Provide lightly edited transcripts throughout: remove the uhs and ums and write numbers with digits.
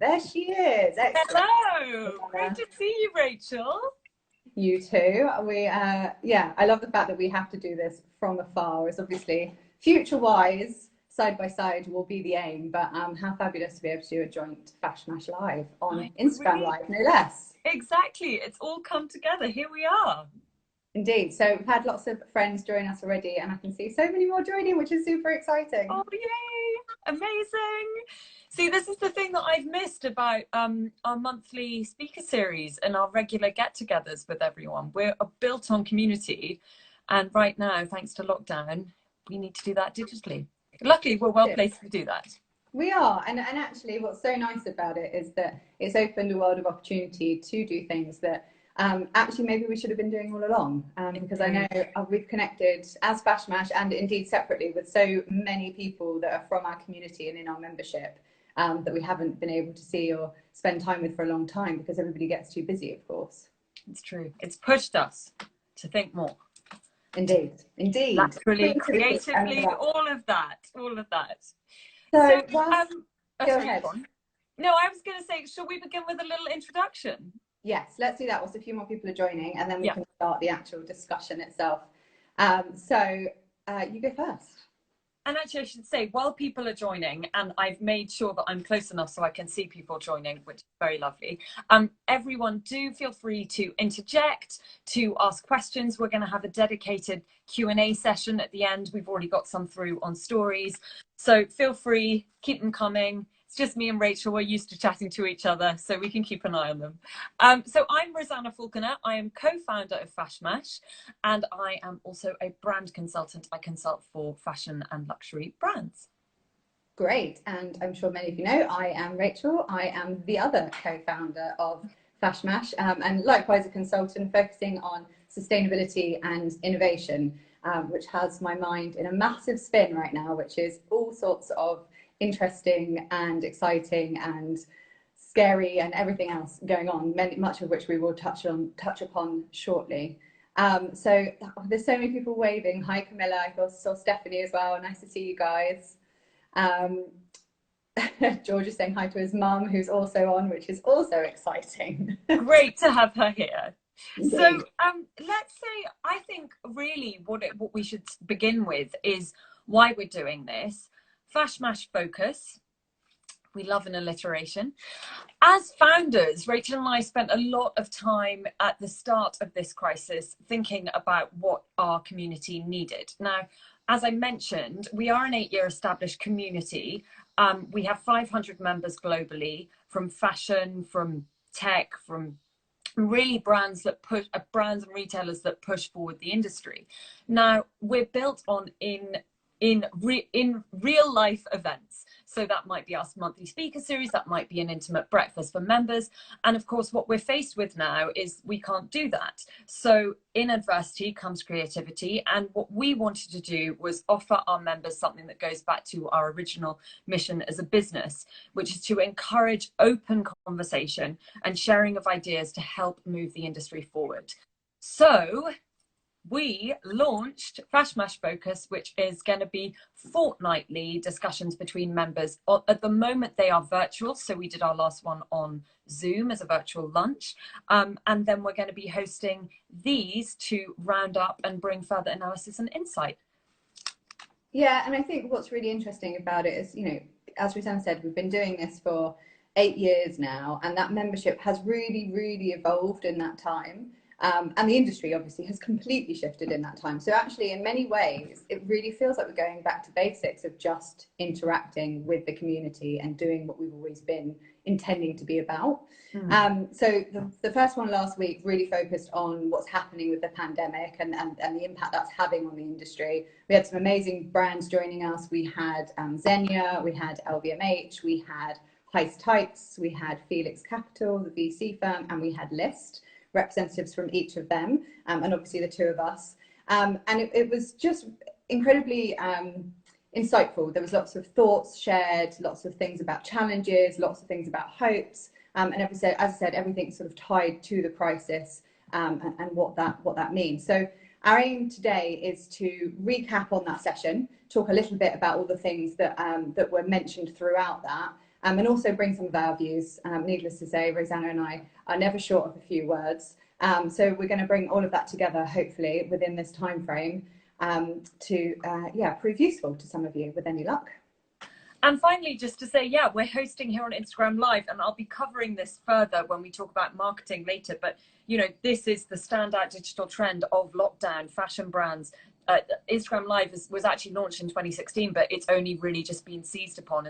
There she is. Excellent. Hello. Great to see you, Rachel. You too. Yeah, I love the fact that we have to do this from afar. It's obviously future-wise, side by side will be the aim, but how fabulous to be able to do a joint FashMash Live on Instagram Live, no less. Exactly. It's all come together. Here we are. Indeed. So we've had lots of friends join us already, and I can see so many more joining, which is super exciting. Oh, yay. Amazing. See, this is the thing that I've missed about our monthly speaker series and our regular get-togethers with everyone. We're built on community, and right now, thanks to lockdown, we need to do that digitally. Luckily, we're well placed to do that. We are, and actually what's so nice about it is that it's opened a world of opportunity to do things that actually maybe we should have been doing all along, because I know we've connected as FashMash and indeed separately with so many people that are from our community and in our membership that we haven't been able to see or spend time with for a long time because everybody gets too busy, of course. It's true. It's pushed us to think more. Indeed. Naturally, creatively, all of that. So go ahead. No, I was going to say, shall we begin with a little introduction? Yes, let's do that. Once a few more people are joining, and then we can start the actual discussion itself. You go first. And actually, I should say, while people are joining, and I've made sure that I'm close enough so I can see people joining, which is very lovely. Everyone, do feel free to interject, to ask questions. We're going to have a dedicated Q&A session at the end. We've already got some through on stories. So feel free, keep them coming. It's just me and Rachel. We're used to chatting to each other, so we can keep an eye on them. So I'm Rosanna Falconer. I am co-founder of FashMash, and I am also a brand consultant. I consult for fashion and luxury brands. Great. And I'm sure many of you know, I am Rachel. I am the other co-founder of FashMash, and likewise a consultant focusing on sustainability and innovation, which has my mind in a massive spin right now, which is all sorts of interesting and exciting and scary and everything else going on, much of which we will touch upon shortly. So there's so many people waving. Hi Camilla, I saw Stephanie as well. Nice to see you guys. George is saying hi to his mum, who's also on, which is also exciting. Great to have her here. Indeed. So let's say, I think really what we should begin with is why we're doing this. FashMash Focus. We love an alliteration. As founders, Rachel and I spent a lot of time at the start of this crisis thinking about what our community needed. Now, as I mentioned, we are an 8-year established community. We have 500 members globally, from fashion, from tech, from really brands and retailers that push forward the industry. Now, we're built on in real life events. So that might be our monthly speaker series, that might be an intimate breakfast for members. And of course, what we're faced with now is we can't do that. So in adversity comes creativity. And what we wanted to do was offer our members something that goes back to our original mission as a business, which is to encourage open conversation and sharing of ideas to help move the industry forward. So we launched FashMash Focus, which is going to be fortnightly discussions between members. At the moment, they are virtual. So we did our last one on Zoom as a virtual lunch. And then we're going to be hosting these to round up and bring further analysis and insight. Yeah, and I think what's really interesting about it is, you know, as Rosanna said, we've been doing this for 8 years now, and that membership has really, really evolved in that time. And the industry obviously has completely shifted in that time. So actually, in many ways, it really feels like we're going back to basics of just interacting with the community and doing what we've always been intending to be about. So the first one last week really focused on what's happening with the pandemic and the impact that's having on the industry. We had some amazing brands joining us. We had Xenia, we had LVMH, we had Heist Tights, we had Felix Capital, the VC firm, and we had List, representatives from each of them, and obviously the two of us. And it was just incredibly insightful. There was lots of thoughts shared, lots of things about challenges, lots of things about hopes, and as I said, everything sort of tied to the crisis and what that means. So our aim today is to recap on that session, talk a little bit about all the things that that were mentioned throughout that, and also bring some of our views. Needless to say, Rosanna and I are never short of a few words. So we're going to bring all of that together, hopefully, within this time frame to prove useful to some of you with any luck. And finally, just to say, yeah, we're hosting here on Instagram Live, and I'll be covering this further when we talk about marketing later. But, you know, this is the standout digital trend of lockdown, fashion brands. Instagram Live was actually launched in 2016, but it's only really just been seized upon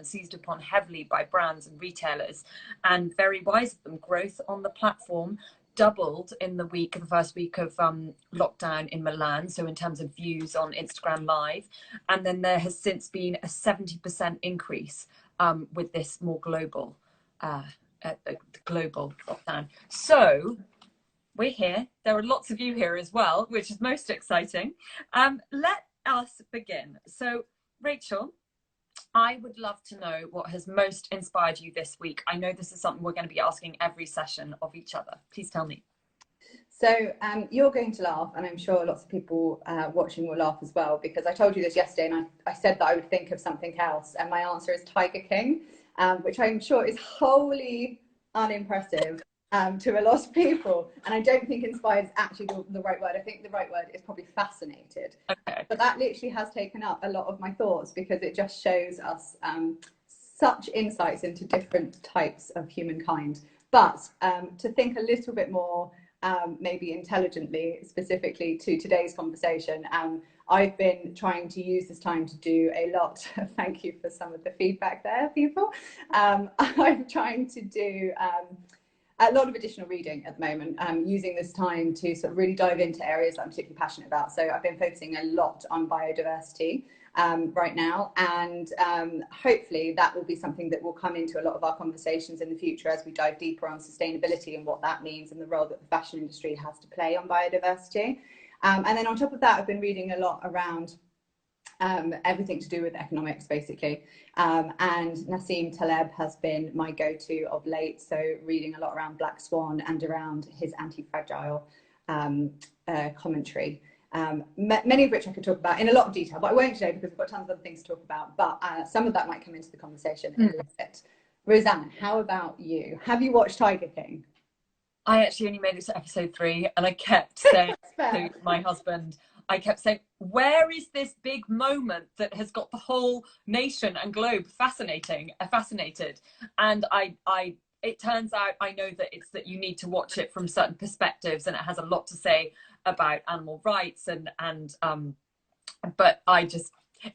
heavily by brands and retailers. And very wise of them, growth on the platform doubled in the first week of lockdown in Milan, so in terms of views on Instagram Live, and then there has since been a 70% increase with this more global lockdown. So we're here, there are lots of you here as well, which is most exciting. Let us begin. So Rachel, I would love to know what has most inspired you this week. I know this is something we're going to be asking every session of each other. Please tell me. So you're going to laugh, and I'm sure lots of people watching will laugh as well, because I told you this yesterday, and I said that I would think of something else, and my answer is Tiger King, which I'm sure is wholly unimpressive to a lot of people, and I don't think inspired is actually the right word. I think the right word is probably fascinated. Okay. But that literally has taken up a lot of my thoughts, because it just shows us such insights into different types of humankind. But to think a little bit more maybe intelligently, specifically to today's conversation, I've been trying to use this time to do a lot. Thank you for some of the feedback there, people. I'm trying to do a lot of additional reading at the moment, using this time to sort of really dive into areas that I'm particularly passionate about. So I've been focusing a lot on biodiversity right now, and hopefully that will be something that will come into a lot of our conversations in the future as we dive deeper on sustainability and what that means and the role that the fashion industry has to play on biodiversity. And then on top of that, I've been reading a lot around everything to do with economics, basically. And Nassim Taleb has been my go-to of late. So reading a lot around Black Swan and around his anti-fragile commentary. Many of which I could talk about in a lot of detail, but I won't today because we've got tons of other things to talk about. But some of that might come into the conversation in a little bit. Rosanna, how about you? Have you watched Tiger King? I actually only made it to episode 3, and I kept saying to my husband, where is this big moment that has got the whole nation and globe fascinated? And it turns out I know that it's that you need to watch it from certain perspectives, and it has a lot to say about animal rights but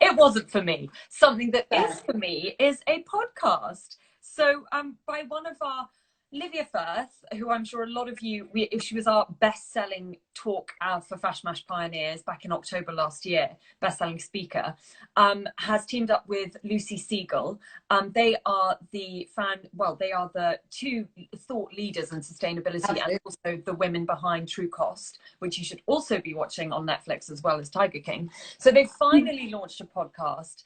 it wasn't for me. Something that is for me is a podcast. So by one of our Livia Firth, who I'm sure a lot of you, she was our best-selling talk for FashMash Pioneers back in October last year, best-selling speaker, has teamed up with Lucy Siegel. They are the two thought leaders in sustainability. Absolutely. And also the women behind True Cost, which you should also be watching on Netflix as well as Tiger King. So they've finally launched a podcast,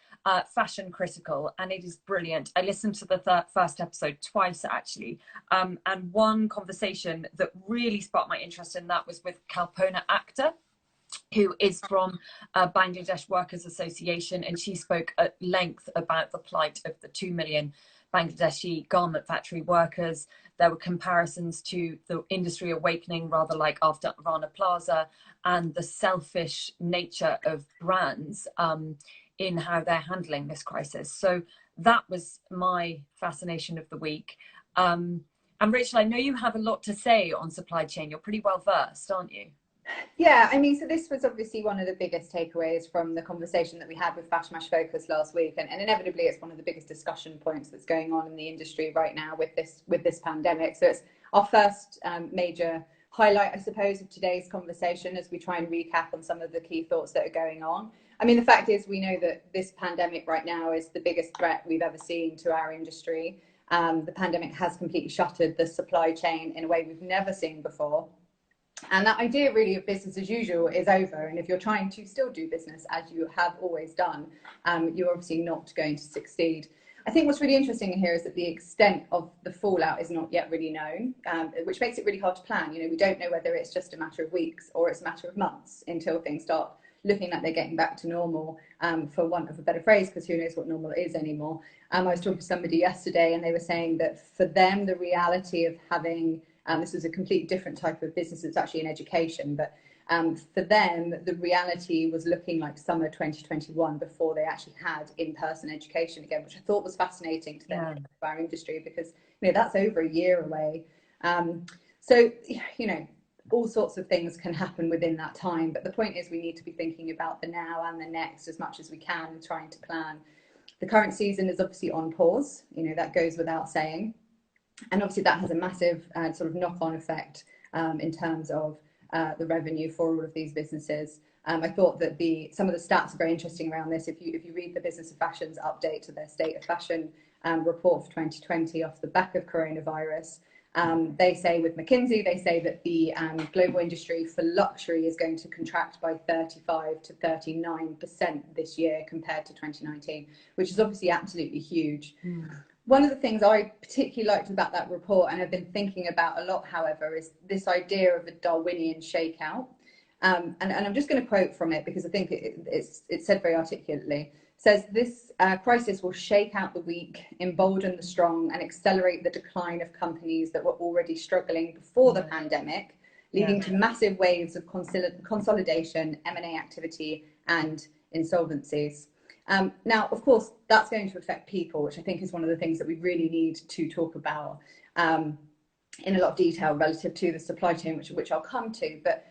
Fashion Critical, and it is brilliant. I listened to the first episode twice, actually. And one conversation that really sparked my interest in that was with Kalpona Akhtar, who is from Bangladesh Workers Association, and she spoke at length about the plight of the 2 million Bangladeshi garment factory workers. There were comparisons to the industry awakening, rather like after Rana Plaza, and the selfish nature of brands in how they're handling this crisis. So that was my fascination of the week. And Rachel, I know you have a lot to say on supply chain. You're pretty well versed, aren't you? Yeah, I mean, so this was obviously one of the biggest takeaways from the conversation that we had with FashMash Focus last week, and inevitably it's one of the biggest discussion points that's going on in the industry right now with this pandemic. So it's our first major highlight, I suppose, of today's conversation as we try and recap on some of the key thoughts that are going on. I mean, the fact is we know that this pandemic right now is the biggest threat we've ever seen to our industry. The pandemic has completely shuttered the supply chain in a way we've never seen before. And that idea really of business as usual is over. And if you're trying to still do business as you have always done, you're obviously not going to succeed. I think what's really interesting here is that the extent of the fallout is not yet really known, which makes it really hard to plan. You know, we don't know whether it's just a matter of weeks or it's a matter of months until things start looking like they're getting back to normal, for want of a better phrase, because who knows what normal is anymore. I was talking to somebody yesterday and they were saying that for them, the reality of having, this was a completely different type of business, it's actually in education, but for them, the reality was looking like summer 2021 before they actually had in-person education again, which I thought was fascinating to them, our industry, because that's over a year away. So all sorts of things can happen within that time, but the point is we need to be thinking about the now and the next as much as we can and trying to plan. The current season is obviously on pause, that goes without saying, and obviously that has a massive sort of knock-on effect in terms of the revenue for all of these businesses. I thought that some of the stats are very interesting around this. If you read the Business of Fashion's update to their State of Fashion report for 2020 off the back of coronavirus, they say with McKinsey, they say that the global industry for luxury is going to contract by 35 to 39% this year compared to 2019, which is obviously absolutely huge. One of the things I particularly liked about that report, and I've been thinking about a lot, however, is this idea of a Darwinian shakeout. And I'm just going to quote from it because I think it's said very articulately. It says, this crisis will shake out the weak, embolden the strong, and accelerate the decline of companies that were already struggling before the pandemic, leading to massive waves of consolidation, M&A activity, and insolvencies. Now, of course, that's going to affect people, which I think is one of the things that we really need to talk about in a lot of detail relative to the supply chain, which I'll come to. But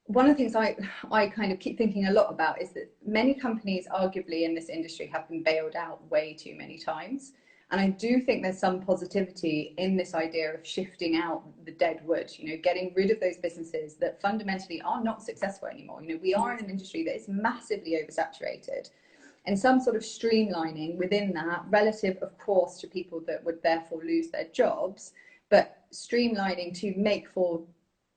one of the things I kind of keep thinking a lot about is that many companies, arguably in this industry, have been bailed out way too many times. And I do think there's some positivity in this idea of shifting out the dead wood, getting rid of those businesses that fundamentally are not successful anymore. We are in an industry that is massively oversaturated. And some sort of streamlining within that, relative, of course, to people that would therefore lose their jobs, but streamlining to make for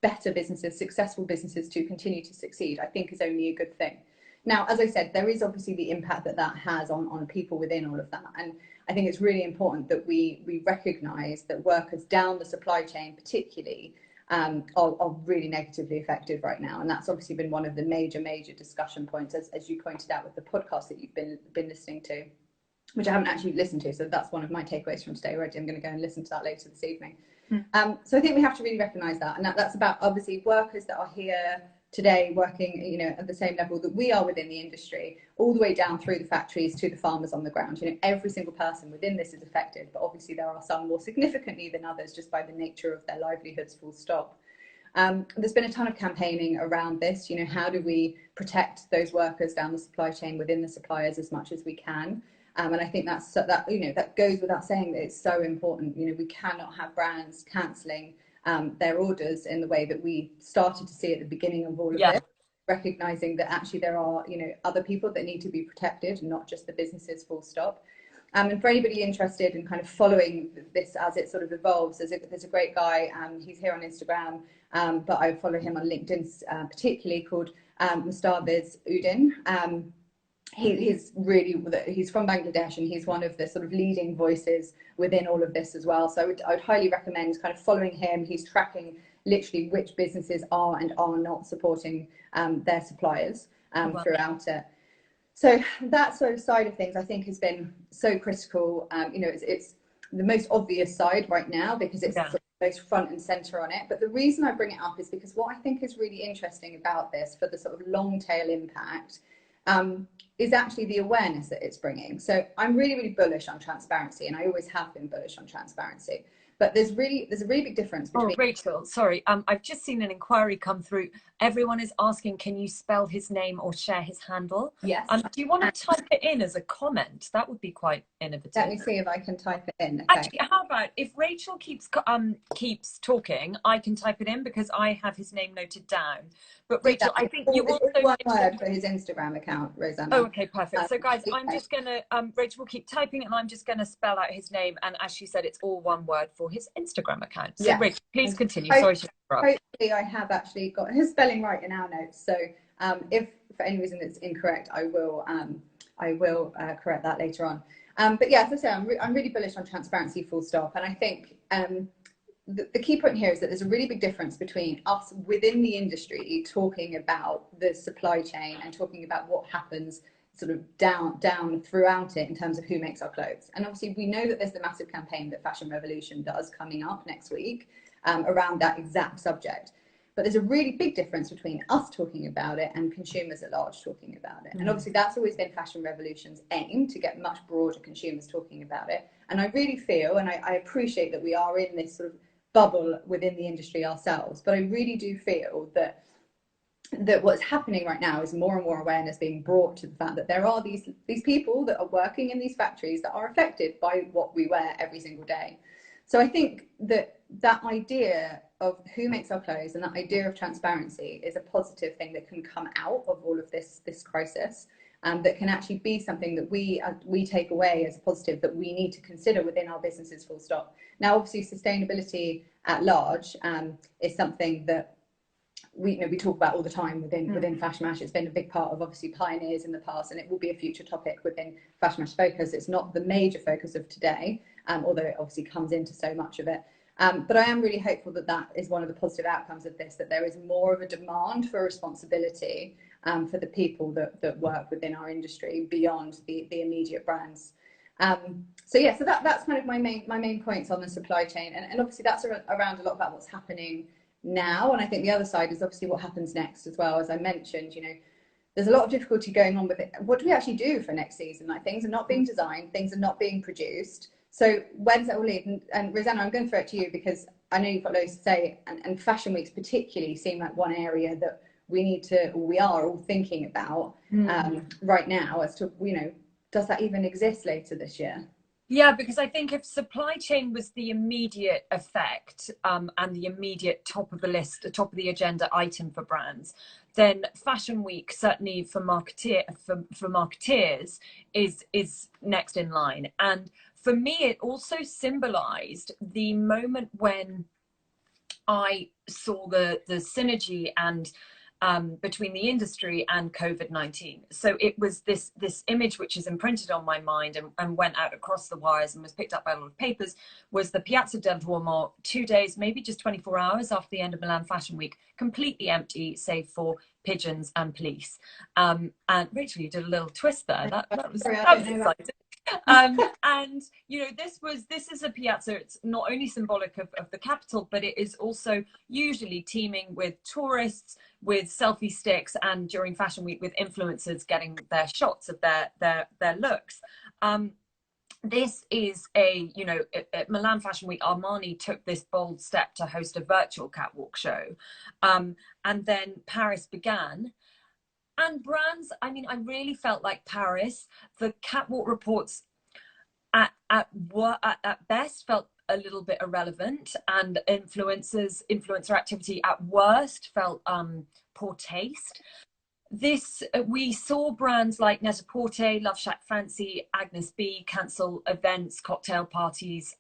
better businesses, successful businesses to continue to succeed, I think is only a good thing. Now, as I said, there is obviously the impact that has on people within all of that. And I think it's really important that we recognise that workers down the supply chain particularly are really negatively affected right now. And that's obviously been one of the major discussion points, as you pointed out with the podcast that you've been listening to, which I haven't actually listened to. So that's one of my takeaways from today already. I'm going to go and listen to that later this evening. So I think we have to really recognise that. And that's about obviously workers that are here today working, at the same level that we are within the industry, all the way down through the factories to the farmers on the ground. Every single person within this is affected, but obviously there are some more significantly than others just by the nature of their livelihoods, full stop. There's been a ton of campaigning around this. How do we protect those workers down the supply chain within the suppliers as much as we can? And I think that goes without saying that it's so important. We cannot have brands cancelling their orders in the way that we started to see at the beginning of all of this, recognizing that actually there are other people that need to be protected, not just the businesses, full stop. And for anybody interested in kind of following this as it sort of evolves, there's a great guy, he's here on Instagram, but I follow him on LinkedIn particularly, called Mustafiz Udin. He's from Bangladesh, and he's one of the sort of leading voices within all of this as well. So I would highly recommend kind of following him. He's tracking literally which businesses are and are not supporting their suppliers throughout it. So that sort of side of things I think has been so critical. It's the most obvious side right now because it's sort of most front and center on it. But the reason I bring it up is because what I think is really interesting about this for the sort of long tail impact is actually the awareness that it's bringing. So I'm really bullish on transparency, and I always have been bullish on transparency. But there's a really big difference between... Oh, Rachel, sorry. I've just seen an inquiry come through. Everyone is asking, can you spell his name or share his handle? Yes. Do you want to type it in as a comment? That would be quite innovative. Let me see if I can type it in. Okay. Actually, how about if Rachel keeps talking, I can type it in because I have his name noted down. But Rachel, I think you also... one word for his Instagram account, Rosanna. Oh, okay, perfect. So guys, I'm just going to... Rachel will keep typing and I'm just going to spell out his name. And as she said, it's all one word for his Instagram account. So Rachel, please continue. Sorry to interrupt. Hopefully I have actually got his spelling right in our notes. So if for any reason it's incorrect, I will correct that later on. But yeah, as I say, I'm really bullish on transparency, full stop. And I think the key point here is that there's a really big difference between us within the industry talking about the supply chain and talking about what happens sort of down throughout it in terms of who makes our clothes. And obviously we know that there's the massive campaign that Fashion Revolution does coming up next week around that exact subject. But there's a really big difference between us talking about it and consumers at large talking about it. And obviously that's always been Fashion Revolution's aim, to get much broader consumers talking about it. And I really feel, and I appreciate that we are in this sort of bubble within the industry ourselves, but I really do feel that what's happening right now is more and more awareness being brought to the fact that there are these people that are working in these factories that are affected by what we wear every single day. So I think that idea of who makes our clothes and that idea of transparency is a positive thing that can come out of all of this crisis, that can actually be something that we take away as a positive that we need to consider within our businesses, full stop. Now, obviously, sustainability at large is something that we talk about all the time within FashMash. It's been a big part of obviously pioneers in the past, and it will be a future topic within FashMash Focus. It's not the major focus of today, although it obviously comes into so much of it. But I am really hopeful that is one of the positive outcomes of this, that there is more of a demand for responsibility for the people that work within our industry beyond the immediate brands. So that's kind of my main points on the supply chain, and obviously that's around a lot about what's happening now. And I think the other side is obviously what happens next as well. As I mentioned, there's a lot of difficulty going on with it. What do we actually do for next season? Like, things are not being designed, things are not being produced. So where does that all lead? And Rosanna, I'm going to throw it to you because I know you've got loads to say, and fashion weeks particularly seem like one area that we are all thinking about right now as to, does that even exist later this year? Yeah, because I think if supply chain was the immediate effect and the immediate top of the list, the top of the agenda item for brands, then Fashion Week, certainly for marketeers, is next in line. And for me, it also symbolized the moment when I saw the synergy and between the industry and COVID-19. So it was this image which is imprinted on my mind and went out across the wires and was picked up by a lot of papers, was the Piazza del Duomo 2 days, maybe just 24 hours after the end of Milan Fashion Week, completely empty, save for pigeons and police. And Rachel, you did a little twist there. That was exciting. And this is a piazza. It's not only symbolic of the capital, but it is also usually teeming with tourists, with selfie sticks, and during Fashion Week with influencers getting their shots of their looks. This is at Milan Fashion Week, Armani took this bold step to host a virtual catwalk show, and then Paris began. And brands, I really felt like Paris, the catwalk reports at best felt a little bit irrelevant, and influencer activity at worst felt poor taste. We saw brands like Net-a-Porter, Love Shack Fancy, Agnes B cancel events, cocktail parties,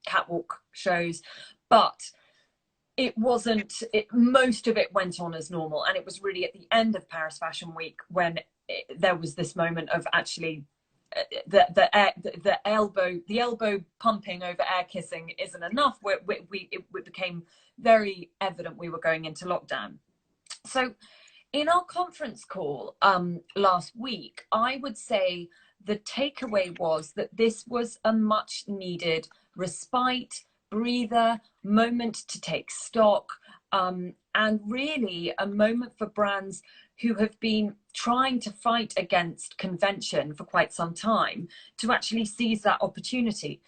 catwalk shows, but most of it went on as normal. And it was really at the end of Paris Fashion Week when there was this moment of actually the elbow pumping over air kissing isn't enough. It became very evident we were going into lockdown. So in our conference call last week, I would say the takeaway was that this was a much needed respite, breather, moment to take stock, and really a moment for brands who have been trying to fight against convention for quite some time to actually seize that opportunity.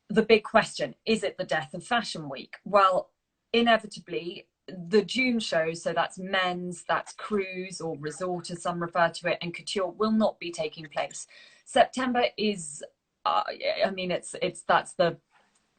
The big question, is it the death of Fashion Week? Well, inevitably, the June shows, so that's men's, that's cruise or resort as some refer to it, and couture will not be taking place. September is,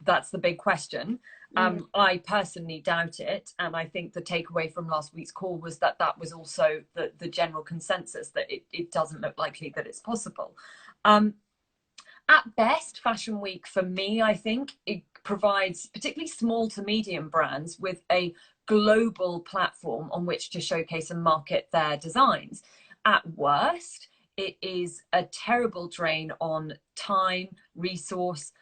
that's the big question. I personally doubt it, and I think the takeaway from last week's call was that was also the general consensus, that it doesn't look likely that it's possible. At best, Fashion Week for me, I think it provides particularly small to medium brands with a global platform on which to showcase and market their designs. At worst, it is a terrible drain on time, resource,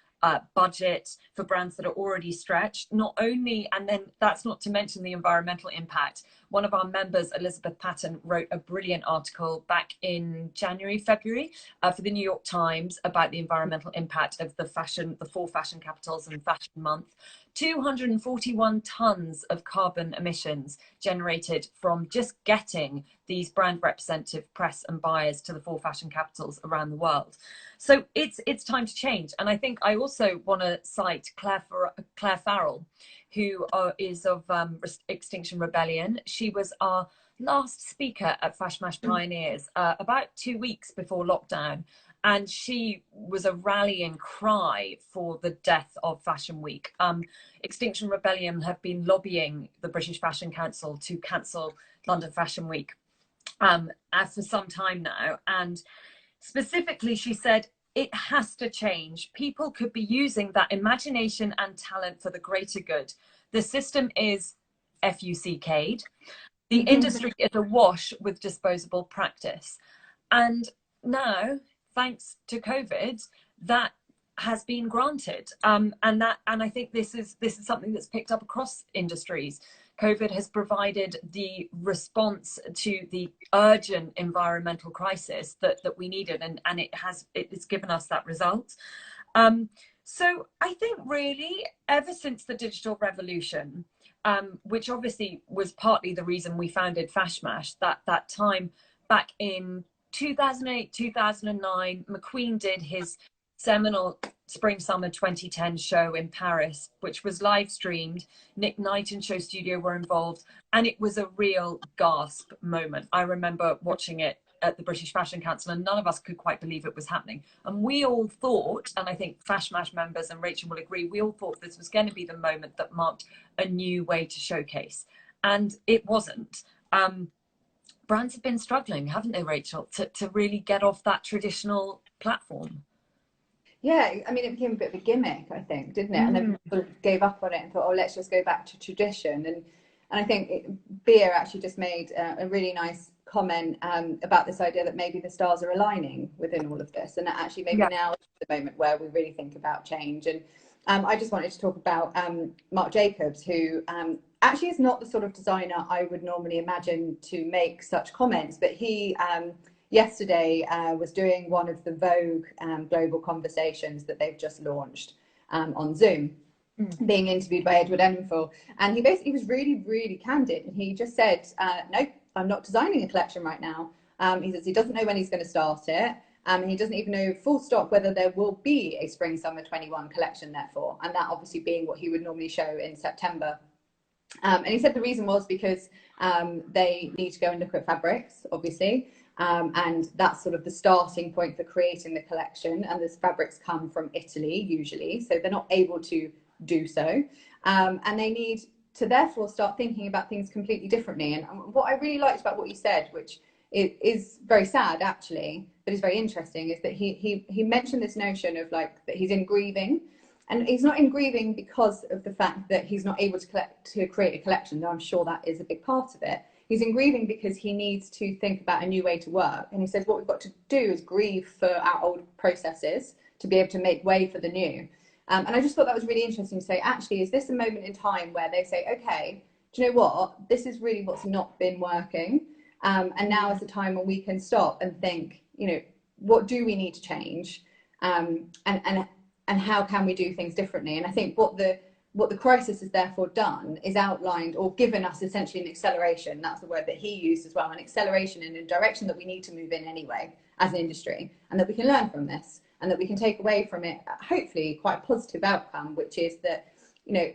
budget for brands that are already stretched, not only, and then that's not to mention the environmental impact. One of our members, Elizabeth Patton, wrote a brilliant article back in January, February, for the New York Times about the environmental impact of the four fashion capitals and fashion month. 241 tons of carbon emissions generated from just getting these brand representative press and buyers to the four fashion capitals around the world. So it's time to change. And I think I also want to cite Claire Farrell, who is of Extinction Rebellion. She was our last speaker at FashMash Pioneers about 2 weeks before lockdown. And she was a rallying cry for the death of Fashion Week. Extinction Rebellion have been lobbying the British Fashion Council to cancel London Fashion Week for some time now. And specifically, she said, it has to change. People could be using that imagination and talent for the greater good. The system is FUCK'd. The industry is awash with disposable practice. And now, thanks to COVID, that has been granted, and I think this is something that's picked up across industries. COVID has provided the response to the urgent environmental crisis that we needed, and it's given us that result. So I think really, ever since the digital revolution, which obviously was partly the reason we founded FashMash, that time back in 2008, 2009, McQueen did his seminal Spring Summer 2010 show in Paris, which was live streamed. Nick Knight and Show Studio were involved, and it was a real gasp moment. I remember watching it at the British Fashion Council, and none of us could quite believe it was happening. And we all thought, and I think FashMash members and Rachel will agree, we all thought this was going to be the moment that marked a new way to showcase. And it wasn't. Brands have been struggling, haven't they, Rachel, to really get off that traditional platform? Yeah, I mean, it became a bit of a gimmick, I think, didn't it? And then people gave up on it and thought, oh, let's just go back to tradition. And I think Beer actually just made a really nice comment about this idea that maybe the stars are aligning within all of this, and that actually maybe now is the moment where we really think about change. And I just wanted to talk about Marc Jacobs, who actually is not the sort of designer I would normally imagine to make such comments, but he yesterday was doing one of the Vogue global conversations that they've just launched on Zoom, being interviewed by Edward Enninful, and he was really, really candid, and he just said, nope, I'm not designing a collection right now. He says he doesn't know when he's going to start it. He doesn't even know full stop whether there will be a Spring Summer 21 collection, therefore, and that obviously being what he would normally show in September. And he said the reason was because they need to go and look at fabrics, obviously, and that's sort of the starting point for creating the collection. And those fabrics come from Italy, usually, so they're not able to do so. And they need to therefore start thinking about things completely differently. And what I really liked about what you said, which is very sad actually, but is very interesting, is that he mentioned this notion of like that he's in grieving. And he's not in grieving because of the fact that he's not able to create a collection, though I'm sure that is a big part of it. He's in grieving because he needs to think about a new way to work. And he says what we've got to do is grieve for our old processes to be able to make way for the new. And I just thought that was really interesting to say, actually, is this a moment in time where they say, okay, do you know what? This is really what's not been working. And now is the time when we can stop and think, you know, what do we need to change? And how can we do things differently? And I think what the crisis has therefore done is outlined or given us essentially an acceleration. That's the word that he used as well, an acceleration in a direction that we need to move in anyway as an industry, and that we can learn from this and that we can take away from it, hopefully, quite a positive outcome, which is that, you know,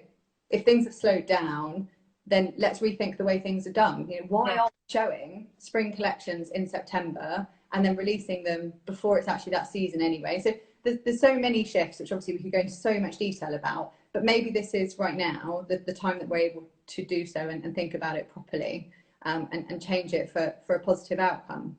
if things have slowed down, then let's rethink the way things are done. You know, why are we showing spring collections in September and then releasing them before it's actually that season anyway? So there's so many shifts, which obviously we could go into so much detail about, but maybe this is right now the time that we're able to do so and think about it properly and change it for a positive outcome.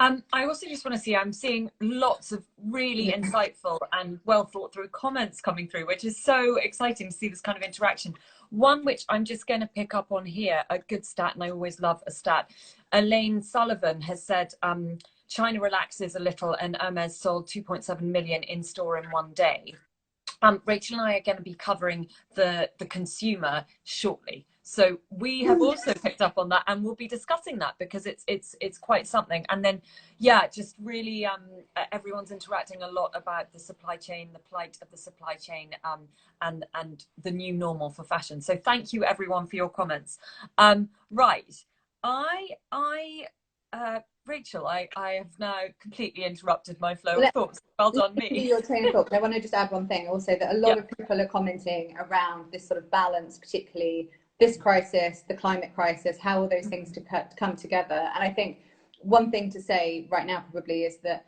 I also just want to see, I'm seeing lots of really insightful and well thought through comments coming through, which is so exciting to see this kind of interaction. One which I'm just going to pick up on here, a good stat, and I always love a stat. Elaine Sullivan has said, China relaxes a little and Hermes sold 2.7 million in store in one day. Rachel and I are going to be covering the consumer shortly. So we have also picked up on that, and we'll be discussing that because it's quite something. And then, yeah, just really everyone's interacting a lot about the supply chain, the plight of the supply chain, and the new normal for fashion. So thank you everyone for your comments. Right, Rachel, I have now completely interrupted my flow of thoughts. Well done me. Your train of thought. I want to just add one thing also, that a lot of people are commenting around this sort of balance, particularly this crisis, the climate crisis, how all those things to come together. And I think one thing to say right now probably is that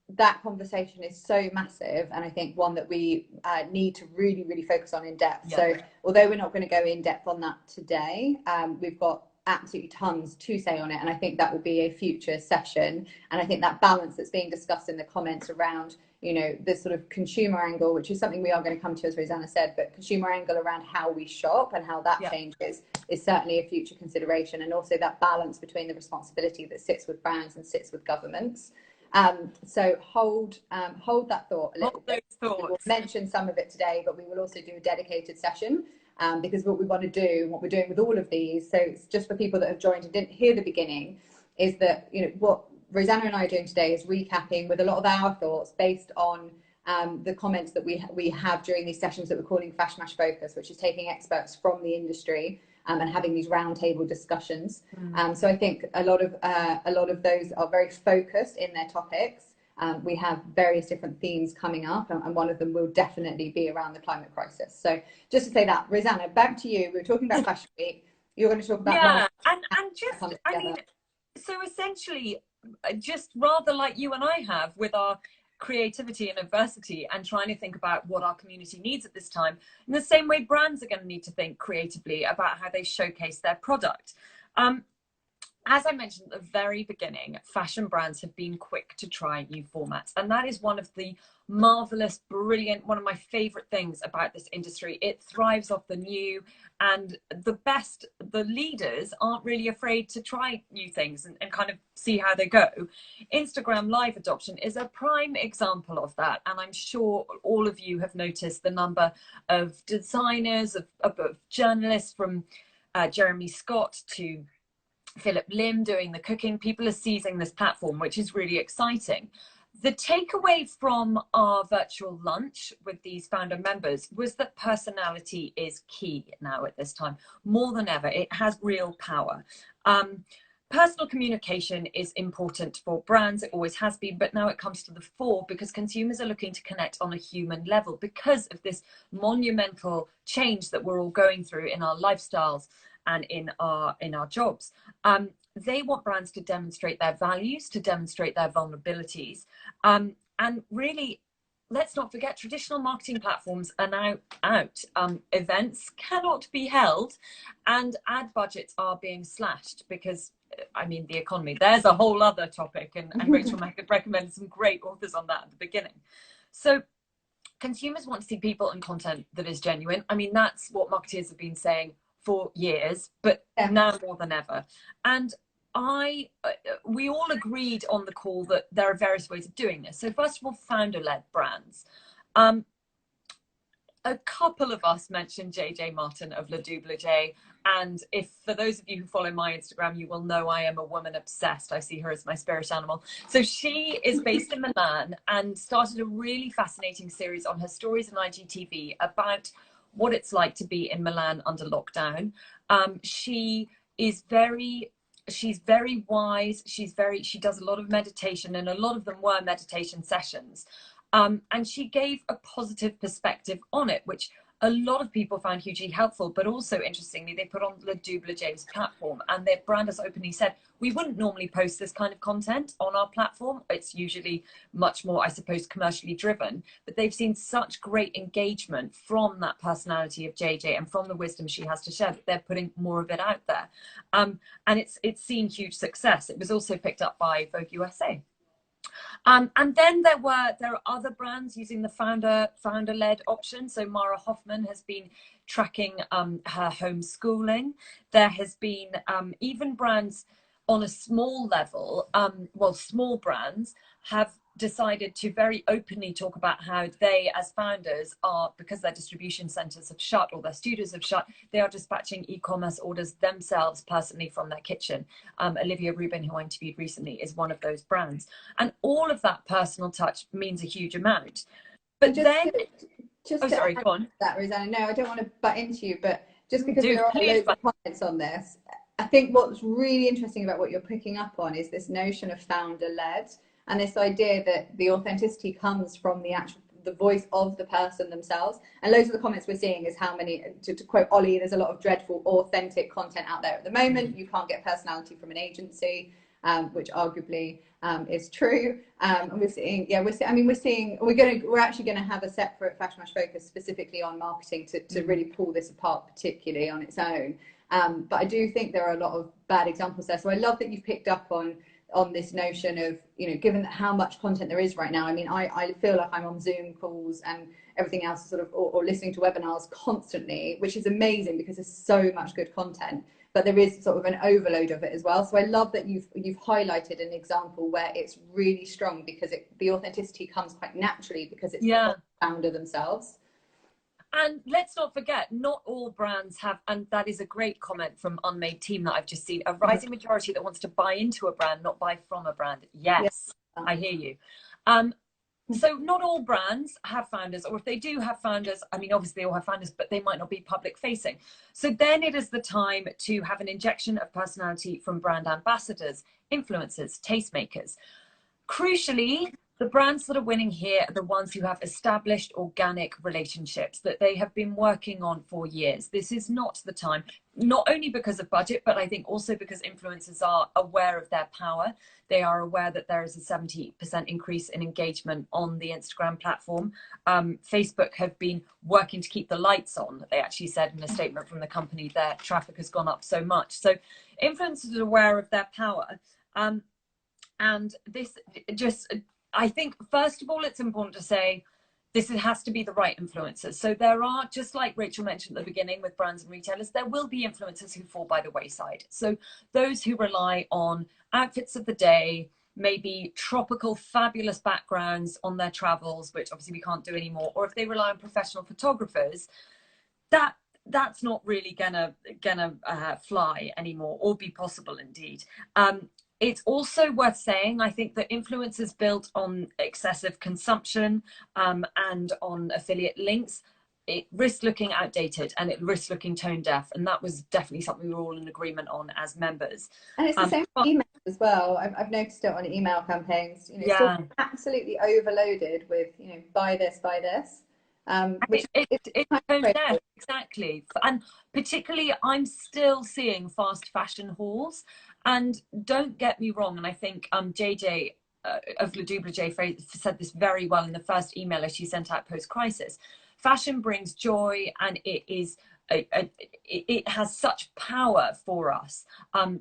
that conversation is so massive, and I think one that we need to really, really focus on in depth. Yeah. So although we're not going to go in depth on that today, we've got absolutely tons to say on it, and I think that will be a future session. And I think that balance that's being discussed in the comments around, you know, this sort of consumer angle, which is something we are going to come to, as Rosanna said, but consumer angle around how we shop and how that changes is certainly a future consideration, and also that balance between the responsibility that sits with brands and sits with governments. So hold that thought a little bit. We'll mention some of it today, but we will also do a dedicated session, because what we want to do, and what we're doing with all of these, so it's just for people that have joined and didn't hear the beginning, is that, you know, what Rosanna and I are doing today is recapping with a lot of our thoughts based on the comments that we have during these sessions that we're calling FashMash Focus, which is taking experts from the industry and having these roundtable discussions. So I think a lot of those are very focused in their topics. We have various different themes coming up, and one of them will definitely be around the climate crisis. So just to say that, Rosanna, back to you. We were talking about Fashion Week. You're going to talk about and just, I mean, so essentially, just rather like you and I have with our creativity and adversity, and trying to think about what our community needs at this time, in the same way brands are going to need to think creatively about how they showcase their product. As I mentioned at the very beginning, fashion brands have been quick to try new formats. And that is one of the marvelous, brilliant, one of my favorite things about this industry. It thrives off the new, and the leaders aren't really afraid to try new things and kind of see how they go. Instagram Live adoption is a prime example of that. And I'm sure all of you have noticed the number of designers, of journalists, from Jeremy Scott to Philip Lim doing the cooking. People are seizing this platform, which is really exciting. The takeaway from our virtual lunch with these founder members was that personality is key now at this time. More than ever, it has real power. Personal communication is important for brands. It always has been, but now it comes to the fore because consumers are looking to connect on a human level because of this monumental change that we're all going through in our lifestyles and in our jobs. They want brands to demonstrate their values, to demonstrate their vulnerabilities. And really, let's not forget, traditional marketing platforms are now out. Events cannot be held, and ad budgets are being slashed because, I mean, the economy. There's a whole other topic, and Rachel recommended some great authors on that at the beginning. So consumers want to see people and content that is genuine. I mean, that's what marketers have been saying for years, but now more than ever. And we all agreed on the call that there are various ways of doing this. So first of all, founder-led brands. A couple of us mentioned JJ Martin of Le Double J, and if for those of you who follow my Instagram, you will know I am a woman obsessed. I see her as my spirit animal. So she is based in Milan and started a really fascinating series on her stories on IGTV about what it's like to be in Milan under lockdown. She's very wise. She does a lot of meditation, and a lot of them were meditation sessions. And she gave a positive perspective on it, which a lot of people found hugely helpful. But also, interestingly, they put on Le Double J's platform, and their brand has openly said, we wouldn't normally post this kind of content on our platform. It's usually much more, I suppose, commercially driven. But they've seen such great engagement from that personality of JJ and from the wisdom she has to share that they're putting more of it out there. And it's seen huge success. It was also picked up by Vogue USA. And then there are other brands using the founder-led option. So Mara Hoffman has been tracking her homeschooling. There has been even brands on a small level, small brands have decided to very openly talk about how they, as founders, are, because their distribution centers have shut or their studios have shut, they are dispatching e-commerce orders themselves personally from their kitchen. Olivia Rubin, who I interviewed recently, is one of those brands. And all of that personal touch means a huge amount. But just to sorry, add go on. to that, Rosanna, no, I don't want to butt into you, but just because there are loads of comments on this, I think what's really interesting about what you're picking up on is this notion of founder-led, and this idea that the authenticity comes from the voice of the person themselves. And loads of the comments we're seeing is how many, to quote Ollie, there's a lot of dreadful authentic content out there at the moment. You can't get personality from an agency, which arguably is true. And we're seeing, we're actually going to have a separate FashMash Focus specifically on marketing to really pull this apart, particularly on its own. But I do think there are a lot of bad examples there. So I love that you've picked up on this notion of, given how much content there is right now. I mean, I feel like I'm on Zoom calls and everything else sort of, or listening to webinars constantly, which is amazing because there's so much good content, but there is sort of an overload of it as well. So I love that you've highlighted an example where it's really strong because the authenticity comes quite naturally because it's the founder themselves. And let's not forget, not all brands have, and that is a great comment from Unmade Team that I've just seen, a rising majority that wants to buy into a brand, not buy from a brand. Yes, I hear you. So not all brands have founders, or if they do have founders, I mean, obviously they all have founders, but they might not be public facing. So then it is the time to have an injection of personality from brand ambassadors, influencers, tastemakers. Crucially, the brands that are winning here are the ones who have established organic relationships that they have been working on for years. This is not the time, not only because of budget, but I think also because influencers are aware of their power. They are aware that there is a 70% increase in engagement on the Instagram platform. Facebook have been working to keep the lights on. They actually said in a statement from the company their traffic has gone up so much. So influencers are aware of their power. And this just, I think, first of all, it's important to say this has to be the right influencers. So there are, just like Rachel mentioned at the beginning with brands and retailers, there will be influencers who fall by the wayside. So those who rely on outfits of the day, maybe tropical, fabulous backgrounds on their travels, which obviously we can't do anymore, or if they rely on professional photographers, that's not really gonna fly anymore, or be possible indeed. It's also worth saying, I think, that influencers built on excessive consumption and on affiliate links, it risks looking outdated and it risks looking tone deaf. And that was definitely something we were all in agreement on as members. And it's the same with emails as well. I've noticed it on email campaigns, still absolutely overloaded with, buy this, buy this. Which it's tone deaf, exactly. And particularly, I'm still seeing fast fashion hauls. And don't get me wrong, and I think JJ of Le Double J said this very well in the first email she sent out post-crisis. Fashion brings joy, and it has such power for us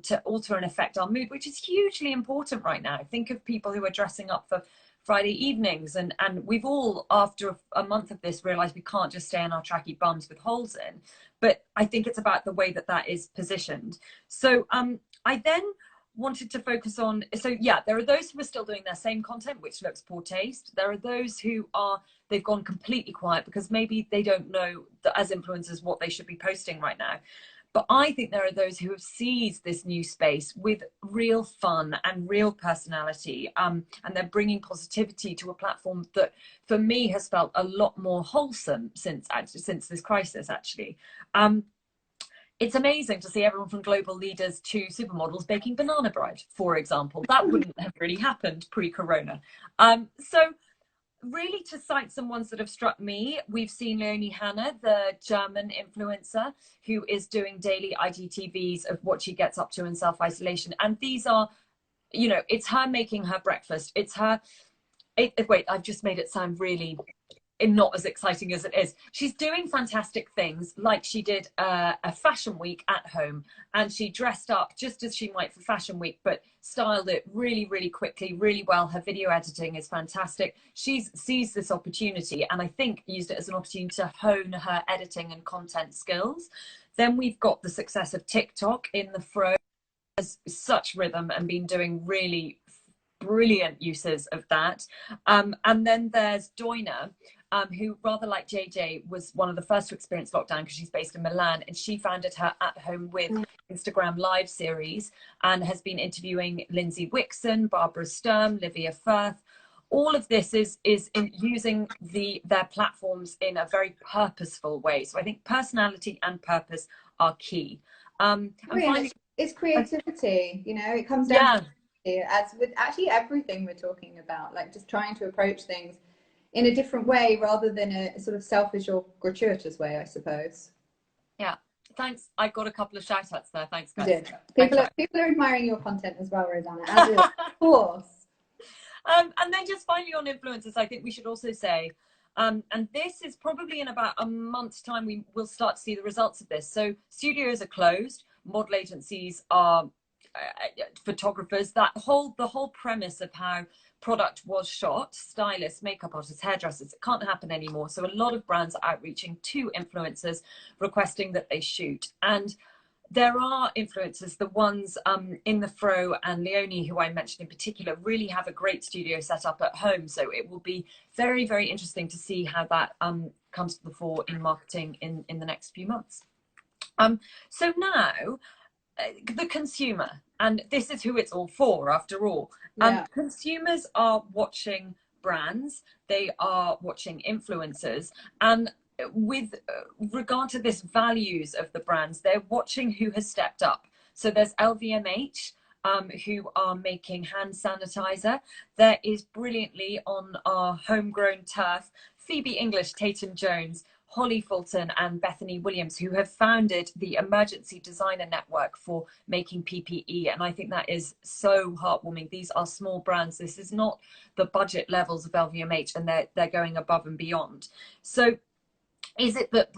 to alter and affect our mood, which is hugely important right now. Think of people who are dressing up for Friday evenings, and we've all, after a month of this, realized we can't just stay in our tracky bums with holes in. But I think it's about the way that is positioned. So I then wanted to focus on, there are those who are still doing their same content, which looks poor taste. There are those who they've gone completely quiet because maybe they don't know that as influencers what they should be posting right now. But I think there are those who have seized this new space with real fun and real personality, and they're bringing positivity to a platform that, for me, has felt a lot more wholesome since this crisis, actually. It's amazing to see everyone from global leaders to supermodels baking banana bread, for example. That wouldn't have really happened pre-corona. So really, to cite some ones that have struck me, we've seen Leonie Hanna, the German influencer, who is doing daily IGTVs of what she gets up to in self-isolation. And these are, it's her making her breakfast. It's her, wait, I've just made it sound really not as exciting as it is. She's doing fantastic things, like she did a fashion week at home, and she dressed up just as she might for fashion week, but styled it really, really quickly, really well. Her video editing is fantastic. She's seized this opportunity, and I think used it as an opportunity to hone her editing and content skills. Then we've got the success of TikTok in the fro, has such rhythm and been doing really brilliant uses of that. And then there's Doina, who, rather like JJ, was one of the first to experience lockdown because she's based in Milan, and she founded her At Home With Instagram live series and has been interviewing Lindsay Wixon, Barbara Sturm, Livia Firth. All of this is in using their platforms in a very purposeful way. So I think personality and purpose are key. And finally, it's creativity, you know, it comes down to, as with actually everything we're talking about, like just trying to approach things in a different way rather than a sort of selfish or gratuitous way, I suppose. Yeah, thanks. I got a couple of shout outs there. Thanks, guys. People are admiring your content as well, Rosanna, as is, of course. And then just finally on influencers, I think we should also say, and this is probably in about a month's time, we will start to see the results of this. So studios are closed, model agencies are photographers, the whole premise of how product was shot, stylists, makeup artists, hairdressers, it can't happen anymore. So a lot of brands are outreaching to influencers requesting that they shoot. And there are influencers, the ones in the Fro and Leonie, who I mentioned in particular, really have a great studio set up at home. So it will be very, very interesting to see how that comes to the fore in marketing in the next few months. So now, the consumer, and this is who it's all for after all. Consumers are watching brands, they are watching influencers, and with regard to this values of the brands, they're watching who has stepped up. So there's LVMH, who are making hand sanitizer. There is brilliantly on our homegrown turf, Phoebe English, Tatum Jones, Holly Fulton and Bethany Williams, who have founded the Emergency Designer Network for making PPE. And I think that is so heartwarming. These are small brands. This is not the budget levels of LVMH, and they're going above and beyond. So is it that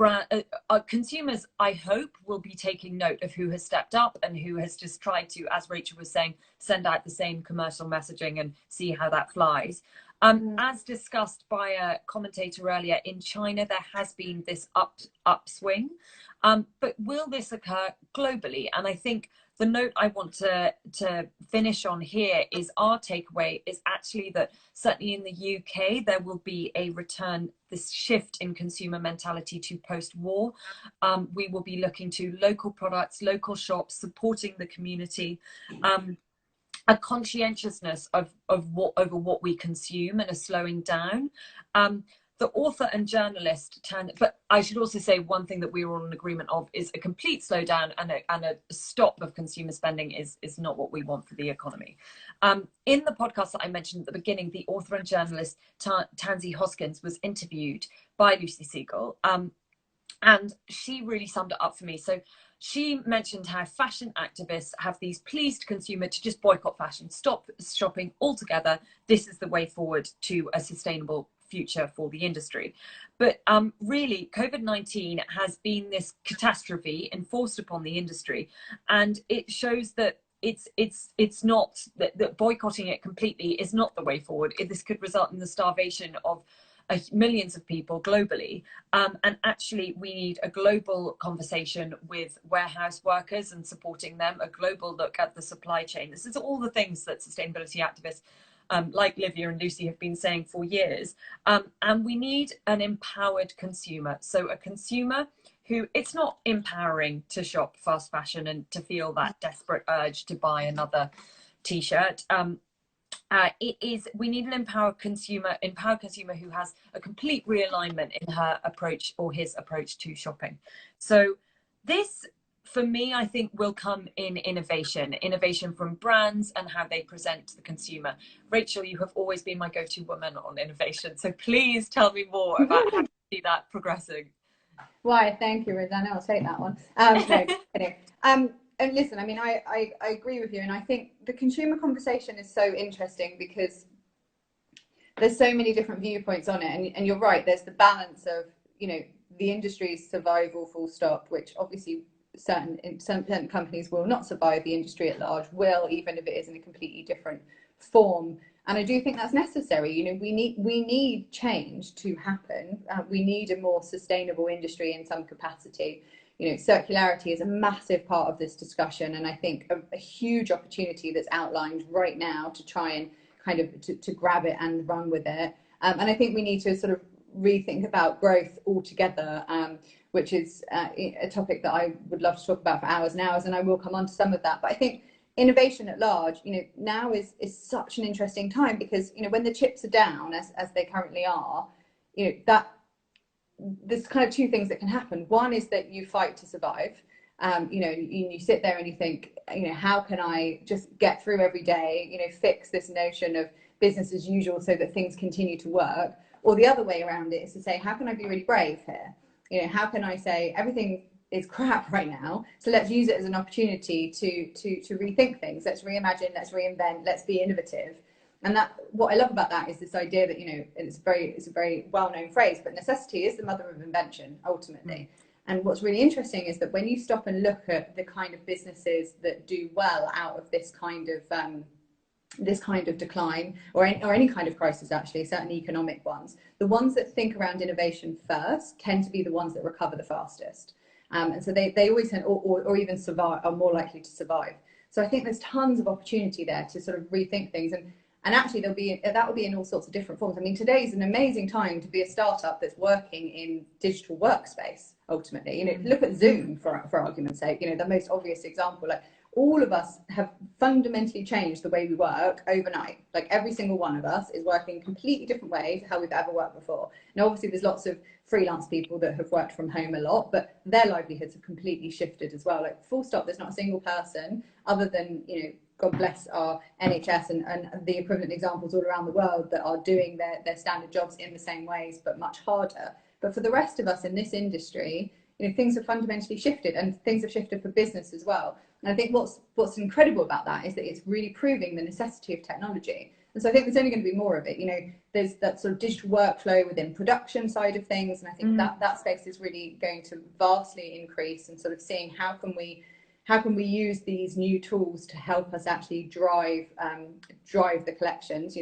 consumers, I hope, will be taking note of who has stepped up and who has just tried to, as Rachel was saying, send out the same commercial messaging and see how that flies. As discussed by a commentator earlier, in China, there has been this upswing. But will this occur globally? And I think the note I want to finish on here is our takeaway is actually that certainly in the UK, there will be a return, this shift in consumer mentality to post-war. We will be looking to local products, local shops, supporting the community, a conscientiousness of what we consume and a slowing down. The author and journalist, but I should also say one thing that we were all in agreement of is a complete slowdown and a stop of consumer spending is not what we want for the economy. In the podcast that I mentioned at the beginning, the author and journalist Tansy Hoskins was interviewed by Lucy Siegel, and she really summed it up for me. So she mentioned how fashion activists have these pleased consumer to just boycott fashion, stop shopping altogether. This is the way forward to a sustainable future for the industry. But really, COVID-19 has been this catastrophe enforced upon the industry, and it shows that it's not that boycotting it completely is not the way forward. This could result in the starvation of millions of people globally, and actually we need a global conversation with warehouse workers and supporting them, a global look at the supply chain. This is all the things that sustainability activists like Livia and Lucy have been saying for years, and we need an empowered consumer. So a consumer who, it's not empowering to shop fast fashion and to feel that desperate urge to buy another t-shirt. It is, we need an empowered consumer who has a complete realignment in her approach or his approach to shopping. So this, for me, I think will come in innovation from brands and how they present to the consumer. Rachel, you have always been my go-to woman on innovation. So please tell me more about how you see that progressing. Why, thank you, Rosanna. I'll take that one. No, kidding. And listen, I mean, I agree with you. And I think the consumer conversation is so interesting because there's so many different viewpoints on it. And you're right, there's the balance of, you know, the industry's survival full stop, which obviously certain companies will not survive. The industry at large will, even if it is in a completely different form. And I do think that's necessary. You know, we need change to happen. We need a more sustainable industry in some capacity. You know, circularity is a massive part of this discussion, and I think a huge opportunity that's outlined right now to try and kind of to grab it and run with it. And I think we need to sort of rethink about growth altogether, which is a topic that I would love to talk about for hours and hours, and I will come on to some of that. But I think innovation at large, now is such an interesting time, because when the chips are down as they currently are, that there's kind of two things that can happen. One is that you fight to survive. You sit there and you think, how can I just get through every day, fix this notion of business as usual so that things continue to work. Or the other way around it is to say, how can I be really brave here? How can I say everything is crap right now, so let's use it as an opportunity to rethink things. Let's reimagine, let's reinvent, let's be innovative. And that, what I love about that is this idea that, it's a very well-known phrase, but necessity is the mother of invention, ultimately. And what's really interesting is that when you stop and look at the kind of businesses that do well out of this kind of decline, or any kind of crisis, actually, certainly economic ones, the ones that think around innovation first tend to be the ones that recover the fastest. And so they always tend, or even survive, are more likely to survive. So I think there's tons of opportunity there to sort of rethink things. And actually that will be in all sorts of different forms. I mean, today is an amazing time to be a startup that's working in digital workspace, ultimately. Look at Zoom, for argument's sake, the most obvious example. Like, all of us have fundamentally changed the way we work overnight. Like, every single one of us is working a completely different way to how we've ever worked before. Now, obviously, there's lots of freelance people that have worked from home a lot, but their livelihoods have completely shifted as well. Like, full stop, there's not a single person other than, God bless our NHS and the equivalent examples all around the world that are doing their standard jobs in the same ways, but much harder. But for the rest of us in this industry, things have fundamentally shifted, and things have shifted for business as well. And I think what's incredible about that is that it's really proving the necessity of technology. And so I think there's only going to be more of it. There's that sort of digital workflow within production side of things, and I think that space is really going to vastly increase, and sort of seeing how can we use these new tools to help us actually drive the collections,